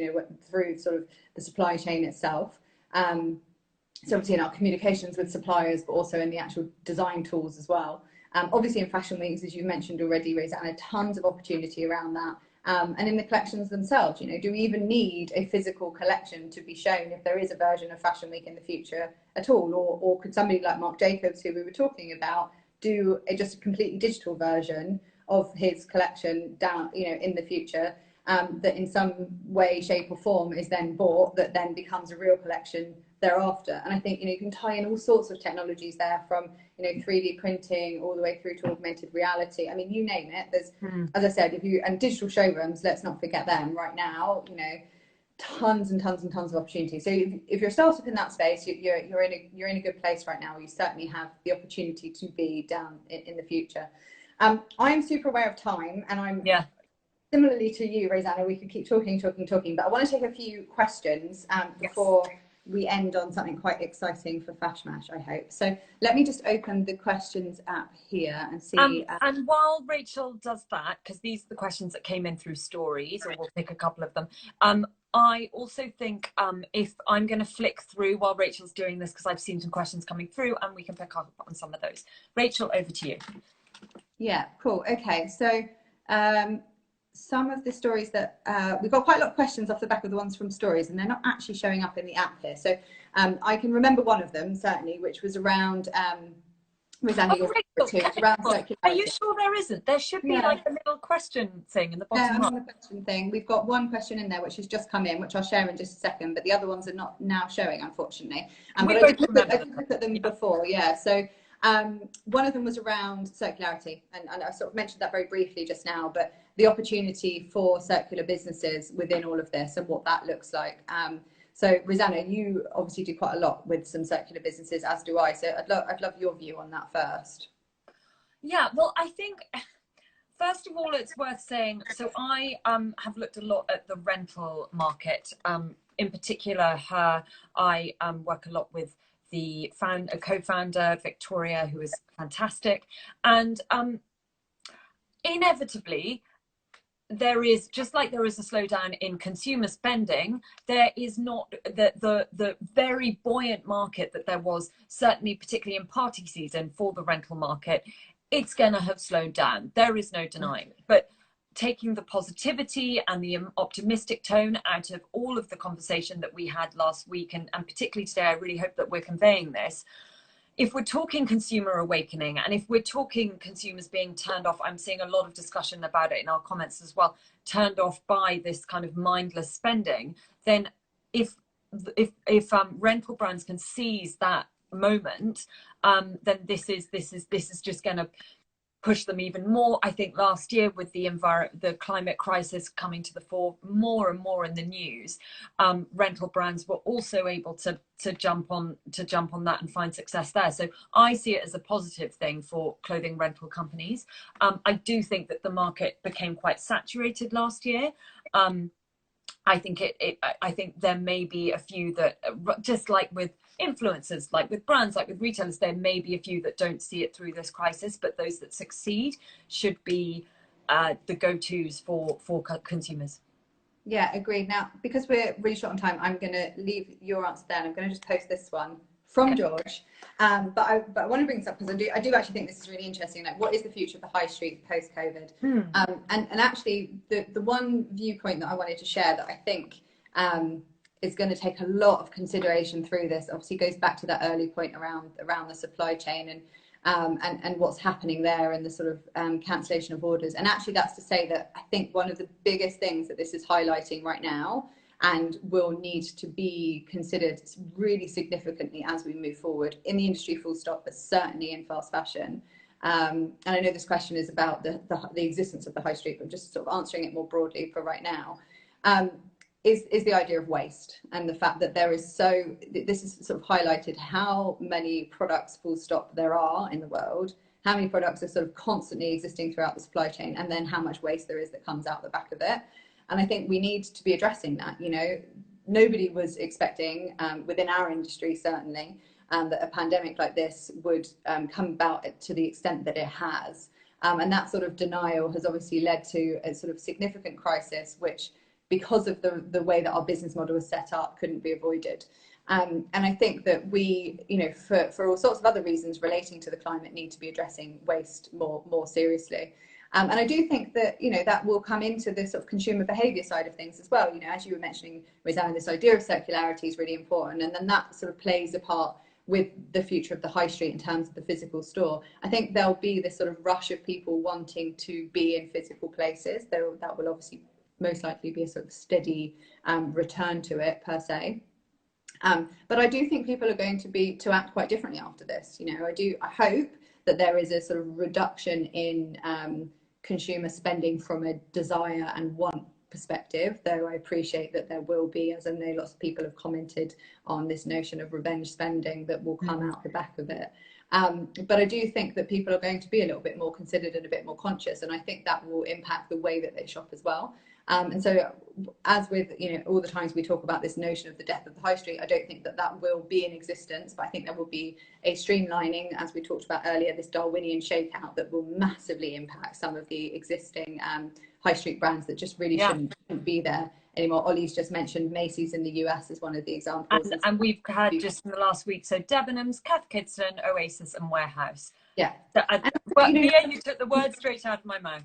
through sort of the supply chain itself. So obviously in our communications with suppliers, but also in the actual design tools as well. Obviously in fashion weeks, as you mentioned already, Rosanna, tons of opportunity around that. And in the collections themselves, do we even need a physical collection to be shown if there is a version of Fashion Week in the future at all? Or could somebody like Marc Jacobs, who we were talking about, do just a completely digital version of his collection down, in the future, that in some way, shape or form is then bought, that then becomes a real collection thereafter? And I think, you can tie in all sorts of technologies there, from, 3D printing all the way through to augmented reality. I mean, you name it. There's, as I said, and digital showrooms, let's not forget them right now, tons and tons and tons of opportunity. So if you're a startup in that space, you're in a good place right now. You certainly have the opportunity to be down in the future. I'm super aware of time, and I'm similarly to you, Rosanna. We could keep talking, but I want to take a few questions before we end on something quite exciting for FashMash, I hope. So let me just open the questions app here and see. And while Rachel does that, because these are the questions that came in through stories, or we'll pick a couple of them. I also think if I'm going to flick through while Rachel's doing this, because I've seen some questions coming through, and we can pick up on some of those. Rachel, over to you. Yeah, cool. Okay, so some of the stories that we've got quite a lot of questions off the back of the ones from stories, and they're not actually showing up in the app here. So I can remember one of them certainly, which was around Rosanna, are you sure there isn't? There should be like a little question thing in the bottom. Yeah, on the question thing, we've got one question in there which has just come in, which I'll share in just a second, but the other ones are not now showing, unfortunately. But I did look at them before, yeah. So one of them was around circularity, and I sort of mentioned that very briefly just now, but the opportunity for circular businesses within all of this and what that looks like. So Rosanna, you obviously do quite a lot with some circular businesses, as do I. So I'd love your view on that first. Yeah, well, I think first of all, it's worth saying, so I have looked a lot at the rental market. In particular, I work a lot with the co-founder, Victoria, who is fantastic. And inevitably, there is, just like there is a slowdown in consumer spending, there is not the very buoyant market that there was, certainly particularly in party season for the rental market. It's going to have slowed down. There is no denying. But taking the positivity and the optimistic tone out of all of the conversation that we had last week, and particularly today, I really hope that we're conveying this. If we're talking consumer awakening, and if we're talking consumers being turned off, I'm seeing a lot of discussion about it in our comments as well, turned off by this kind of mindless spending, then if rental brands can seize that moment, then this is just going to push them even more. I think last year, with the climate crisis coming to the fore more and more in the news, rental brands were also able to jump on that and find success there. So I see it as a positive thing for clothing rental companies. I do think that the market became quite saturated last year. I think there may be a few that, just like with influencers, like with brands, like with retailers, there may be a few that don't see it through this crisis, but those that succeed should be the go-tos for consumers. Yeah, agreed. Now, because we're really short on time, I'm going to leave your answer there, and I'm going to just post this one from George. But I want to bring this up because I do actually think this is really interesting. Like, what is the future of the high street post-COVID? And actually, the one viewpoint that I wanted to share that I think is going to take a lot of consideration through this, obviously goes back to that early point around the supply chain and what's happening there, and the sort of cancellation of orders. And actually, that's to say that I think one of the biggest things that this is highlighting right now, and will need to be considered really significantly as we move forward in the industry, full stop, but certainly in fast fashion. And I know this question is about the existence of the high street, but just sort of answering it more broadly for right now, is the idea of waste, and the fact that this is sort of highlighted how many products, full stop, there are in the world, how many products are sort of constantly existing throughout the supply chain, and then how much waste there is that comes out the back of it. And I think we need to be addressing that. You know, nobody was expecting, within our industry certainly, that a pandemic like this would come about to the extent that it has. And that sort of denial has obviously led to a sort of significant crisis, which, because of the way that our business model was set up, couldn't be avoided. And I think that we, you know, for all sorts of other reasons relating to the climate, need to be addressing waste more seriously. And I do think that, you know, that will come into the sort of consumer behaviour side of things as well. You know, as you were mentioning, Rosanna, this idea of circularity is really important, and then that sort of plays a part with the future of the high street in terms of the physical store. I think there'll be this sort of rush of people wanting to be in physical places. That will obviously most likely be a sort of steady return to it per se. But I do think people are going to act quite differently after this. You know, I hope that there is a sort of reduction in consumer spending from a desire and want perspective, though I appreciate that there will be, as I know lots of people have commented on this notion of revenge spending that will come out the back of it. But I do think that people are going to be a little bit more considered and a bit more conscious, and I think that will impact the way that they shop as well. And so, as with, you know, all the times we talk about this notion of the death of the high street, I don't think that will be in existence, but I think there will be a streamlining, as we talked about earlier, this Darwinian shakeout that will massively impact some of the existing high street brands that just really shouldn't be there anymore. Ollie's just mentioned Macy's in the US as one of the examples. And we've had just in the last week, so Debenhams, Cath Kidston, Oasis and Warehouse. Yeah. So you took the words straight out of my mouth.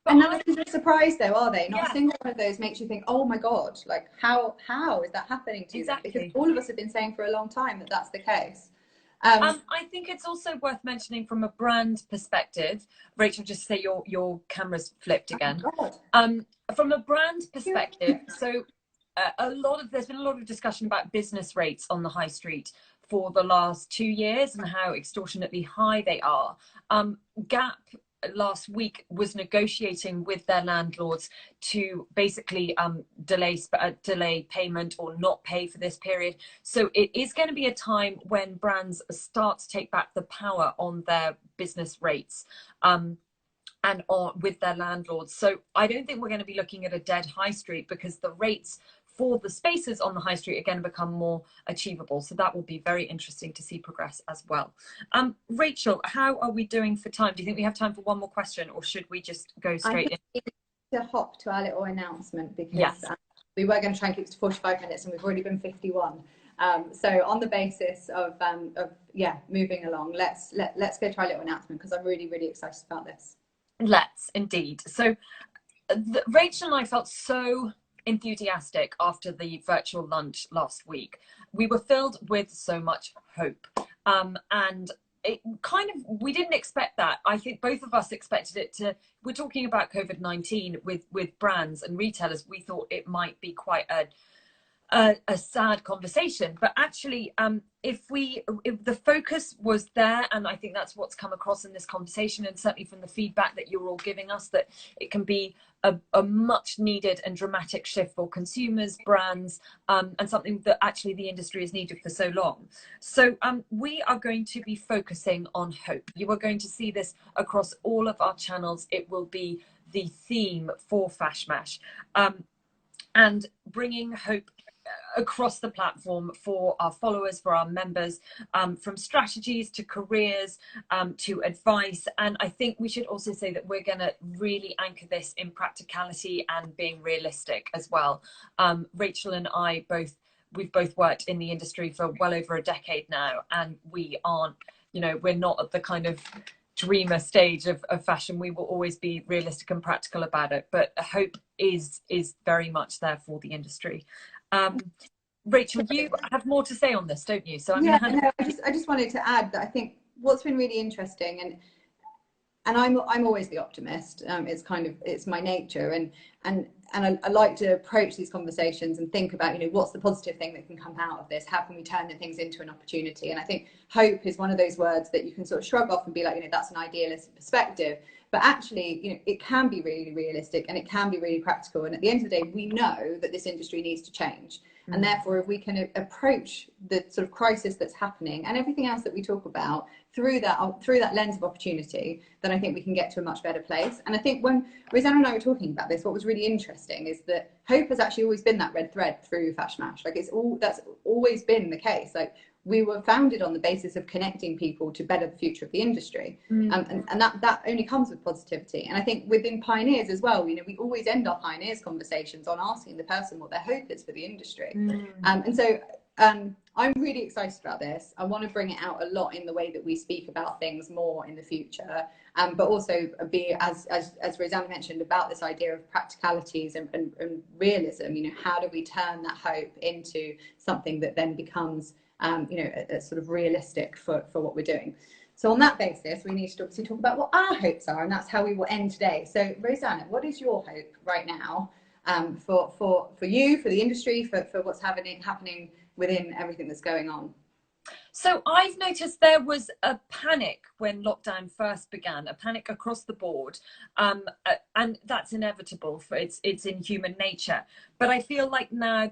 But none of these are a surprise, though, are they? Not a single one of those makes you think, oh my God, like how is that happening to them? Because all of us have been saying for a long time that that's the case. I think it's also worth mentioning from a brand perspective. Rachel, just say your camera's flipped again. From a brand perspective, so there's been a lot of discussion about business rates on the high street for the last 2 years and how extortionately high they are. Gap last week was negotiating with their landlords to basically delay payment or not pay for this period. So it is going to be a time when brands start to take back the power on their business rates and with their landlords. So I don't think we're going to be looking at a dead high street, because the rates for the spaces on the high street are going to become more achievable. So that will be very interesting to see progress as well. Rachel, how are we doing for time? Do you think we have time for one more question, or should we just go straight in? I think to hop to our little announcement, because we were going to try and keep it to 45 minutes and we've already been 51. So on the basis of moving along, let's go to our little announcement, because I'm really, really excited about this. Let's indeed. So Rachel and I felt so enthusiastic after the virtual lunch last week. We were filled with so much hope. And it kind of, we didn't expect that. I think both of us expected it to, we're talking about COVID-19 with brands and retailers. We thought it might be quite a sad conversation, but actually if the focus was there, and I think that's what's come across in this conversation, and certainly from the feedback that you're all giving us, that it can be a much needed and dramatic shift for consumers, brands, and something that actually the industry has needed for so long. So we are going to be focusing on hope. You are going to see this across all of our channels. It will be the theme for FashMash, and bringing hope across the platform for our followers, for our members, from strategies to careers, to advice. And I think we should also say that we're going to really anchor this in practicality and being realistic as well. Rachel and I we've both worked in the industry for well over a decade now, and we aren't, we're not at the kind of dreamer stage of fashion. We will always be realistic and practical about it, but hope is very much there for the industry. Rachel, you have more to say on this, don't you? So I just wanted to add that I think what's been really interesting, and I'm always the optimist. It's my nature, and I like to approach these conversations and think about, what's the positive thing that can come out of this? How can we turn the things into an opportunity? And I think hope is one of those words that you can sort of shrug off and be like, that's an idealist perspective. But actually, it can be really realistic, and it can be really practical. And at the end of the day, we know that this industry needs to change. And therefore, if we can approach the sort of crisis that's happening and everything else that we talk about through that lens of opportunity, then I think we can get to a much better place. And I think when Rosanna and I were talking about this, what was really interesting is that hope has actually always been that red thread through FashMash. Like that's always been the case. Like, we were founded on the basis of connecting people to better the future of the industry. And that only comes with positivity. And I think within Pioneers as well, we always end our Pioneers conversations on asking the person what their hope is for the industry. And so I'm really excited about this. I want to bring it out a lot in the way that we speak about things more in the future, but also be, as Rosanna mentioned, about this idea of practicalities and realism. How do we turn that hope into something that then becomes a sort of realistic for what we're doing. So on that basis, we need to obviously talk about what our hopes are, and that's how we will end today. So Rosanna, what is your hope right now for you, for the industry, for what's happening within everything that's going on? So I've noticed there was a panic when lockdown first began, a panic across the board, and that's inevitable. It's in human nature. But I feel like now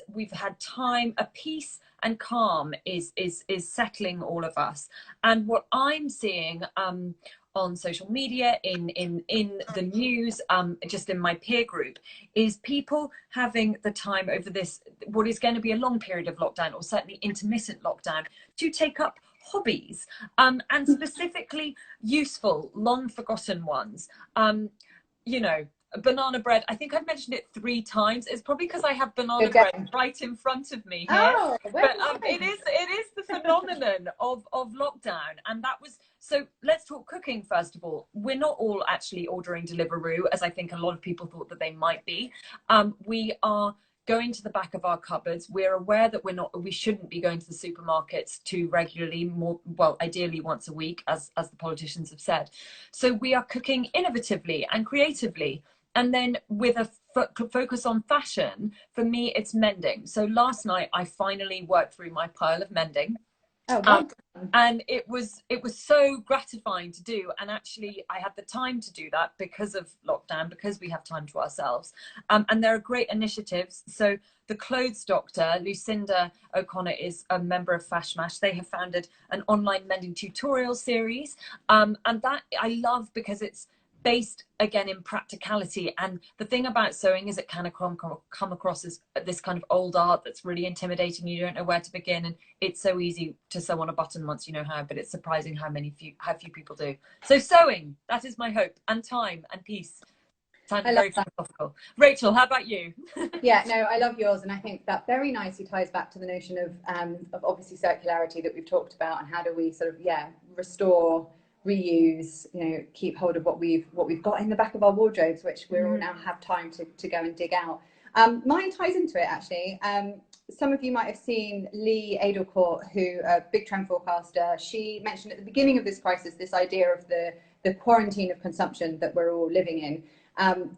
we've had time, a peace and calm is settling all of us. And what I'm seeing on social media, in the news, just in my peer group, is people having the time over this, what is going to be a long period of lockdown, or certainly intermittent lockdown, to take up hobbies, and specifically useful, long forgotten ones. Banana bread. I think I've mentioned it 3 times. It's probably because I have banana bread right in front of me here. Oh, but it is the phenomenon of lockdown, and that was. So let's talk cooking first of all. We're not all actually ordering Deliveroo, as I think a lot of people thought that they might be. We are going to the back of our cupboards. We're aware that we shouldn't be going to the supermarkets too regularly, ideally once a week, as the politicians have said. So we are cooking innovatively and creatively. And then with a focus on fashion, for me, it's mending. So last night, I finally worked through my pile of mending. And it was so gratifying to do. And actually, I had the time to do that because of lockdown, because we have time to ourselves. And there are great initiatives. So the Clothes Doctor, Lucinda O'Connor, is a member of FashMash. They have founded an online mending tutorial series. And that I love, because it's based again in practicality. And the thing about sewing is it can come across as this kind of old art that's really intimidating. You don't know where to begin, and it's so easy to sew on a button once you know how, but it's surprising how few people do. So sewing, that is my hope, and time and peace. Sounds very philosophical. Rachel, how about you? Yeah, no, I love yours, and I think that very nicely ties back to the notion of obviously circularity that we've talked about, and how do we sort of restore reuse, keep hold of what we've got in the back of our wardrobes, which we all now have time to go and dig out. Mine ties into it, actually. Some of you might have seen Lee Adelcourt, who a big trend forecaster. She mentioned at the beginning of this crisis this idea of the quarantine of consumption that we're all living in.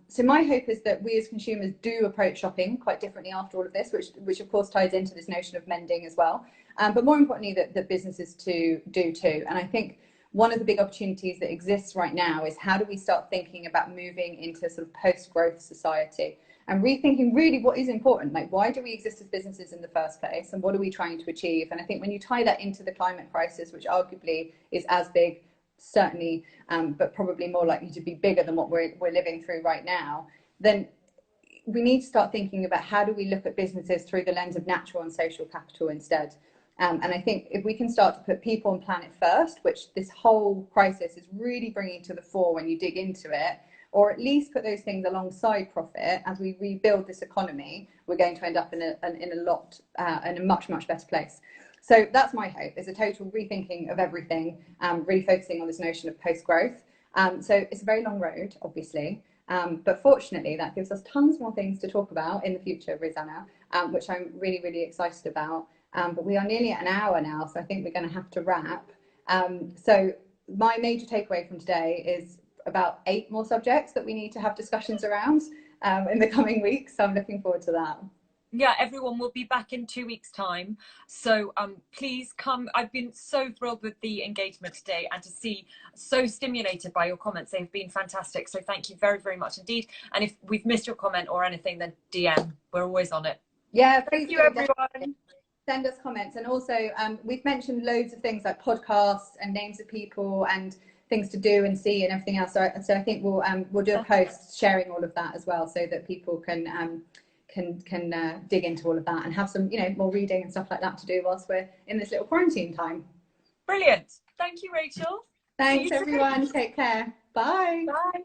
So my hope is that we as consumers do approach shopping quite differently after all of this, which of course ties into this notion of mending as well. But more importantly, that businesses do too. And I think one of the big opportunities that exists right now is how do we start thinking about moving into sort of post-growth society and rethinking really what is important, like why do we exist as businesses in the first place and what are we trying to achieve? And I think when you tie that into the climate crisis, which arguably is as big, certainly, but probably more likely to be bigger than what we're living through right now, then we need to start thinking about how do we look at businesses through the lens of natural and social capital instead. And I think if we can start to put people and planet first, which this whole crisis is really bringing to the fore when you dig into it, or at least put those things alongside profit as we rebuild this economy, we're going to end up in a much better place. So that's my hope, is a total rethinking of everything, really focusing on this notion of post-growth. So it's a very long road, obviously, but fortunately that gives us tons more things to talk about in the future, Rosanna, which I'm really excited about. But we are nearly at an hour now, so I think we're going to have to wrap. So my major takeaway from today is about 8 more subjects that we need to have discussions around in the coming weeks. So I'm looking forward to that. Yeah, everyone will be back in 2 weeks' time. So please come. I've been so thrilled with the engagement today and to see so stimulated by your comments. They've been fantastic. So thank you very much indeed. And if we've missed your comment or anything, then DM. We're always on it. Yeah, thank you, everyone. Send us comments. And also we've mentioned loads of things like podcasts and names of people and things to do and see and everything else. So I think we'll do a post sharing all of that as well, so that people can dig into all of that and have some more reading and stuff like that to do whilst we're in this little quarantine time. Brilliant. Thank you, Rachel. Thanks everyone. Take care. Bye. Bye.